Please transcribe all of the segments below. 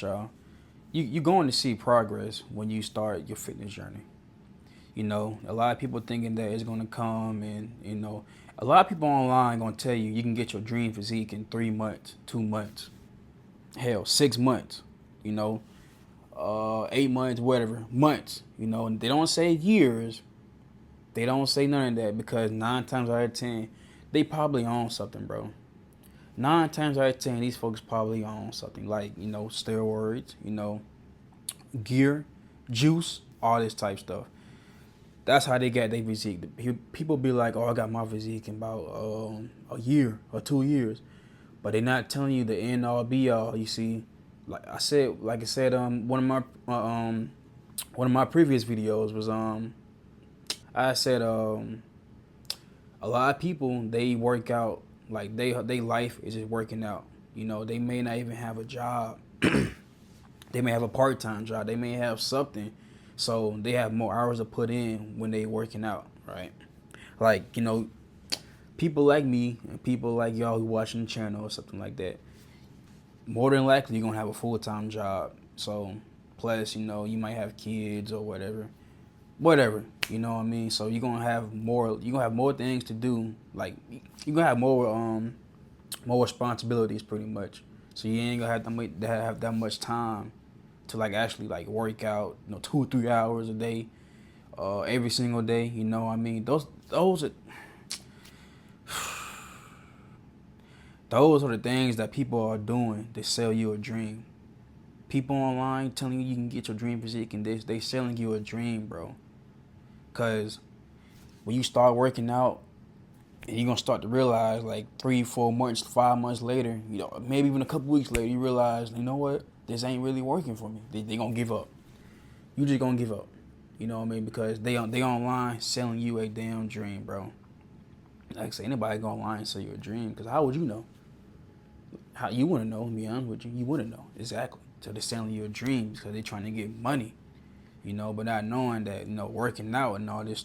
y'all, you're going to see progress when you start your fitness journey. A lot of people thinking that it's gonna come, and a lot of people online gonna tell you can get your dream physique in 3 months, 2 months, hell, 6 months. You know, 8 months, whatever months. And they don't say years. They don't say none of that because 9 times out of 10, they probably own something, bro. 9 times out of 10, these folks probably own something like steroids, gear, juice, all this type stuff. That's how they got their physique. People be like, "Oh, I got my physique in about a year or 2 years," but they're not telling you the end all be all. You see, like I said, one of my previous videos was I said a lot of people they work out like they life is just working out. They may not even have a job. They may have a part-time job. They may have something, so they have more hours to put in when they working out, right? Like people like me and people like y'all who watching the channel or something like that. More than likely, you're gonna have a full-time job. So plus, you might have kids or whatever. You know what I mean? So you're gonna have more. You're gonna have more things to do. Like you're gonna have more responsibilities, pretty much. So you ain't gonna have that much time to like actually like work out. 2 or 3 hours a day, every single day. You know what I mean? Those are the things that people are doing to sell you a dream. People online telling you can get your dream physique and they selling you a dream, bro. Cause when you start working out and you're gonna start to realize like 3, 4 months, 5 months later, maybe even a couple weeks later, you realize, you know what, this ain't really working for me. They gonna give up. You just gonna give up. You know what I mean? Because they online selling you a damn dream, bro. Like I say, anybody go online and sell you a dream? Because how would you know? How you wouldn't know? To be honest with you, you wouldn't know exactly. So they're selling you a dream because they're trying to get money. But not knowing that working out and all this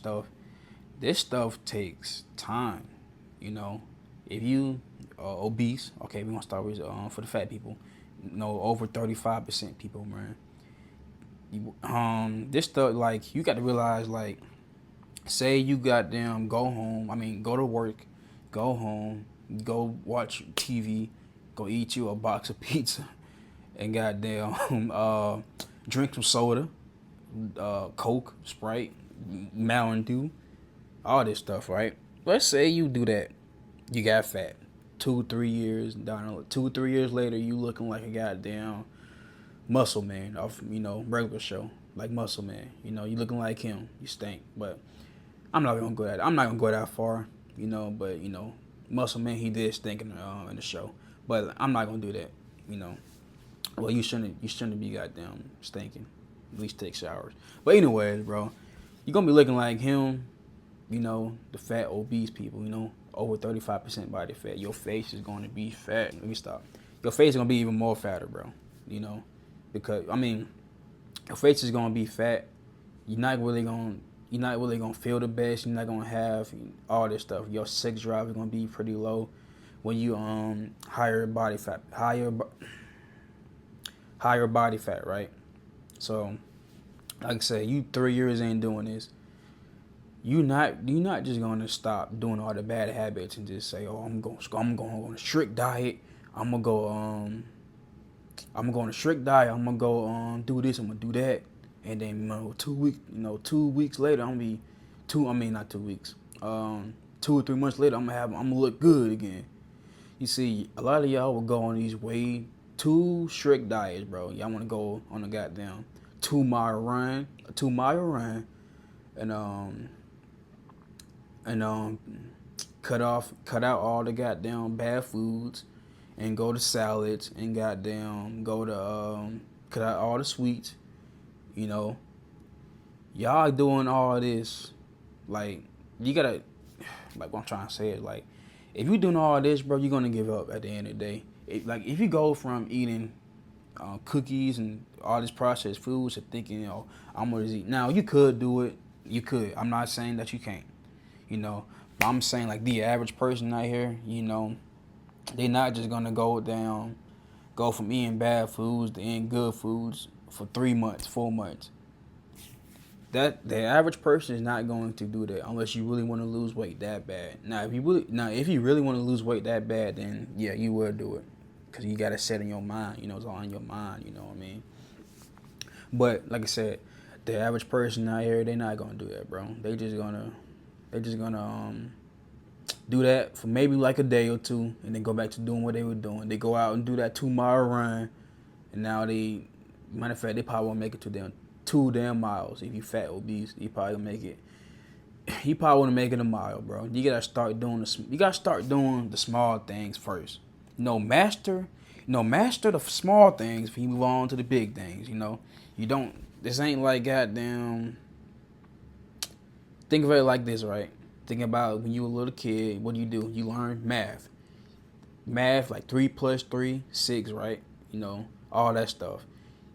stuff takes time. You know, if you are obese, okay, we're gonna start with for the fat people. Over 35% people, man. This stuff like you got to realize like, say you goddamn go home. I mean, go to work, go home, go watch TV, go eat you a box of pizza, and goddamn drink some soda, Coke, Sprite, Mountain Dew, all this stuff, right? Let's say you do that, you got fat. 2, 3 years down, 2, 3 years later, you looking like a goddamn Muscle Man off, regular show, like Muscle Man. You looking like him. You stink. But I'm not gonna go that far, But Muscle Man, he did stink in the show. But I'm not gonna do that, you know. Well, you shouldn't be goddamn stinking. At least take showers. But anyways, bro, you gonna be looking like him, the fat obese people, over 35% body fat. Your face is going to be fat. Let me stop. Your face is gonna be even more fatter, bro. Because I mean, your face is gonna be fat. You're not really gonna feel the best. You're not gonna have all this stuff. Your sex drive is gonna be pretty low when you higher body fat, higher body fat, right? So, like I said, you 3 years ain't doing this. You're not just gonna stop doing all the bad habits and just say, oh, I'm going on a strict diet. I'm gonna go I'm gonna go on a strict diet. I'm gonna go do this. I'm gonna do that, and then 2 weeks, 2 weeks later, I'm gonna be two. I mean, not 2 weeks. 2 or 3 months later, I'm gonna look good again. You see, a lot of y'all will go on these way too strict diets, bro. Y'all wanna go on a goddamn 2 mile run, and and cut out all the goddamn bad foods and go to salads and goddamn go to cut out all the sweets, you know. Y'all doing all this, like you gotta, like what I'm trying to say is like, if you doing all this, bro, you're gonna give up at the end of the day. Like if you go from eating cookies and all this processed foods to thinking, I'm gonna eat. Now you could do it, you could. I'm not saying that you can't, but I'm saying like the average person out here, they not just gonna go from eating bad foods to eating good foods for 3 months, 4 months. That the average person is not going to do that unless you really want to lose weight that bad. If you really want to lose weight that bad, then yeah, you will do it, because you got to set in your mind. It's all in your mind. You know what I mean? But like I said, the average person out here, they're not gonna do that, bro. They just gonna do that for maybe like a day or two, and then go back to doing what they were doing. They go out and do that 2 mile run, and now matter of fact, they probably won't make it to them 2 damn miles. If you fat obese, you probably gonna make it. You probably want to make it a mile, bro. You gotta start doing the small things first. Master the small things before you move on to the big things. You don't. This ain't like goddamn. Think of it like this, right? Think about when you were a little kid. What do? You learn math. Math like 3 plus 3, 6, right? All that stuff.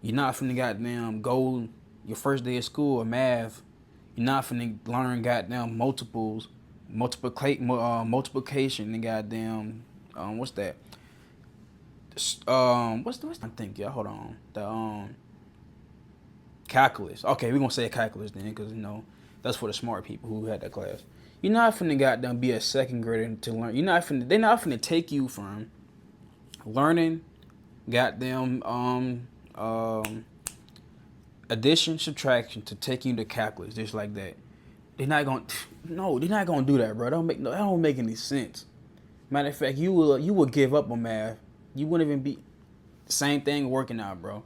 You're not finna goddamn go your first day of school or math. You're not finna learn goddamn multiplication and goddamn what's that? What's I think, yeah, hold on. The calculus. Okay, we're gonna say calculus then, because that's for the smart people who had that class. You're not finna goddamn be a second grader to learn. They're not finna take you from learning goddamn addition, subtraction to taking you to calculus just like that. They're not gonna do that, bro. That don't make any sense. Matter of fact, you will give up on math. You wouldn't even be same thing working out, bro.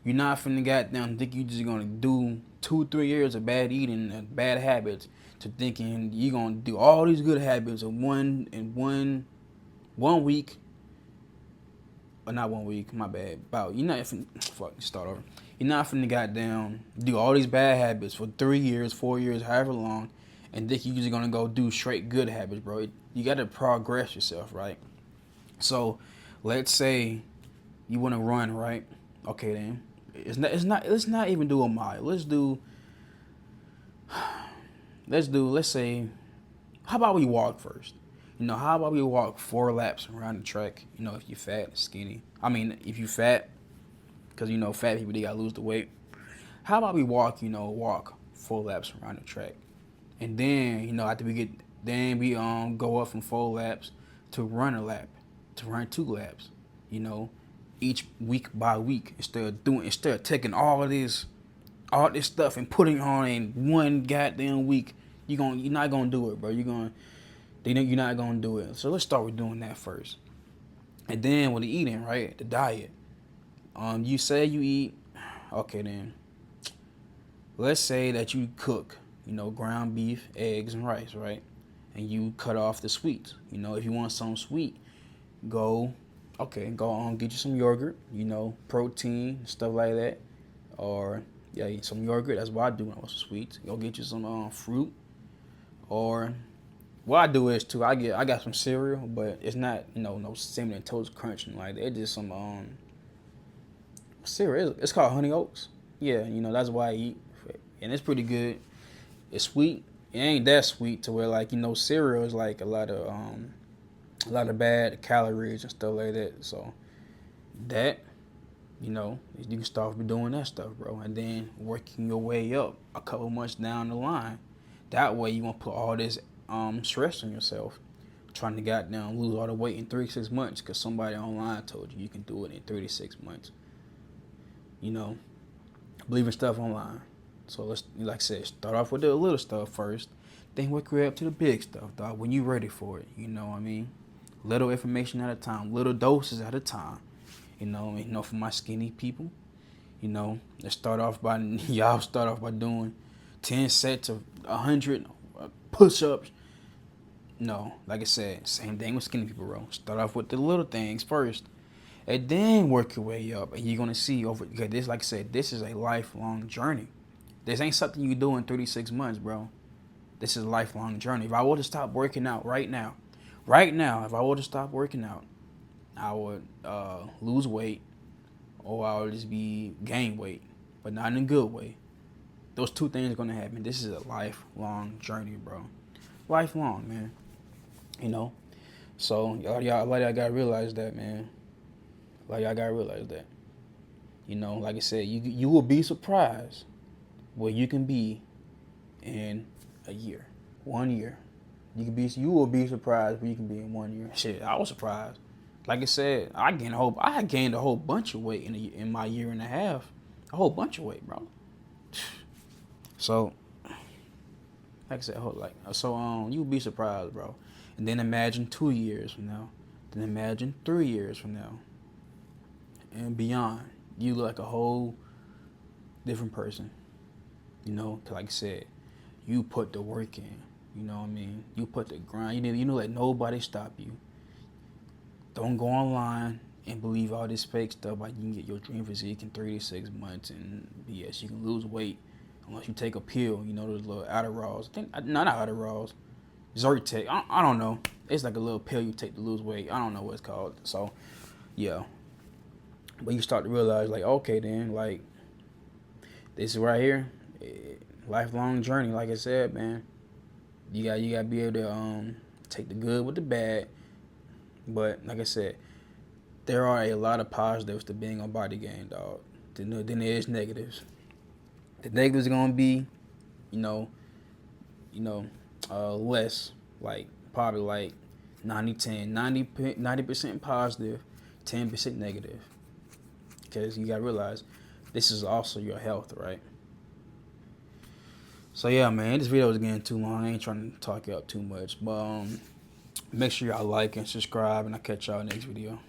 You're not finna goddamn think you just gonna do 2-3 years of bad eating and bad habits to thinking you're gonna do all these good habits in one week. Or not 1 week, my bad. You're not finna start over. You're not finna goddamn do all these bad habits for 3 years, 4 years, however long, and think you're just gonna go do straight good habits, bro. You gotta progress yourself, right? So, let's say you wanna run, right? Okay, then let's not even do a mile. Let's say, how about we walk first? How about we walk 4 laps around the track? If you're fat, skinny. If you fat, because fat people, they gotta lose the weight. How about we walk 4 laps around the track, and then after we go up from 4 laps to run a lap, to run 2 laps. Each week by week, instead of taking all this stuff and putting on in one goddamn week. You're not gonna do it, bro. You're not gonna do it. So let's start with doing that first. And then with the eating, right? The diet. You say you eat, okay then. Let's say that you cook, ground beef, eggs, and rice, right? And you cut off the sweets. If you want some sweet, go on, get you some yogurt, protein, stuff like that. Or eat some yogurt. That's what I do when I want some sweets. Go get you some fruit. Or what I do is too, I got some cereal, but it's not no Cinnamon Toast Crunch and like that. It's just some cereal. It's called Honey Oats. Yeah, that's why I eat, and it's pretty good. It's sweet. It ain't that sweet to where cereal is like a lot of bad calories and stuff like that. So that you can start doing that stuff, bro, and then working your way up a couple months down the line. That way you won't put all this stress on yourself, trying to goddamn lose all the weight in 3 to 6 months because somebody online told you can do it in 3 to 6 months. Believe in stuff online. So let's, like I said, start off with the little stuff first, then work your way up to the big stuff, dog. When you're ready for it, Little information at a time, little doses at a time. For my skinny people, let's start off by doing 10 sets of 100 push-ups. No, like I said, same thing with skinny people, bro. Start off with the little things first, and then work your way up, and you're gonna see because this, like I said, this is a lifelong journey. This ain't something you do in 36 months, bro. This is a lifelong journey. If I were to stop working out right now, if I were to stop working out, I would lose weight, or I would just gain weight, but not in a good way. Those two things are gonna happen. This is a lifelong journey, bro. Lifelong, man. So y'all gotta realize that, man. Like, I gotta realize that. You know, like I said, you will be surprised where you can be in a year, 1 year. You will be surprised where you can be in 1 year. Shit, I was surprised. Like I said, I had gained a whole bunch of weight in my year and a half, a whole bunch of weight, bro. So, like I said, you'll be surprised, bro. And then imagine 2 years from now, then imagine 3 years from now, and beyond. You look like a whole different person. You know, 'cause like I said, you put the work in. You know what I mean? You put the grind. You know, let nobody stop you. Don't go online and believe all this fake stuff like you can get your dream physique in 3 to 6 months and yes, you can lose weight unless you take a pill. You know, those little Adderalls. Not Adderalls. Zyrtec. I don't know. It's like a little pill you take to lose weight. I don't know what it's called. So, yeah. But you start to realize, like, okay, then, like, this is right here. Lifelong journey, like I said, man. You gotta be able to take the good with the bad. But like I said, there are a lot of positives to being on Body Game, dog. Then there is negatives. The negatives are gonna be, you know, less, like probably like 90-10, 90% positive, 10% negative. Because you gotta realize this is also your health, right? So yeah, man, this video is getting too long. I ain't trying to talk you up too much, but make sure y'all like and subscribe, and I'll catch y'all next video.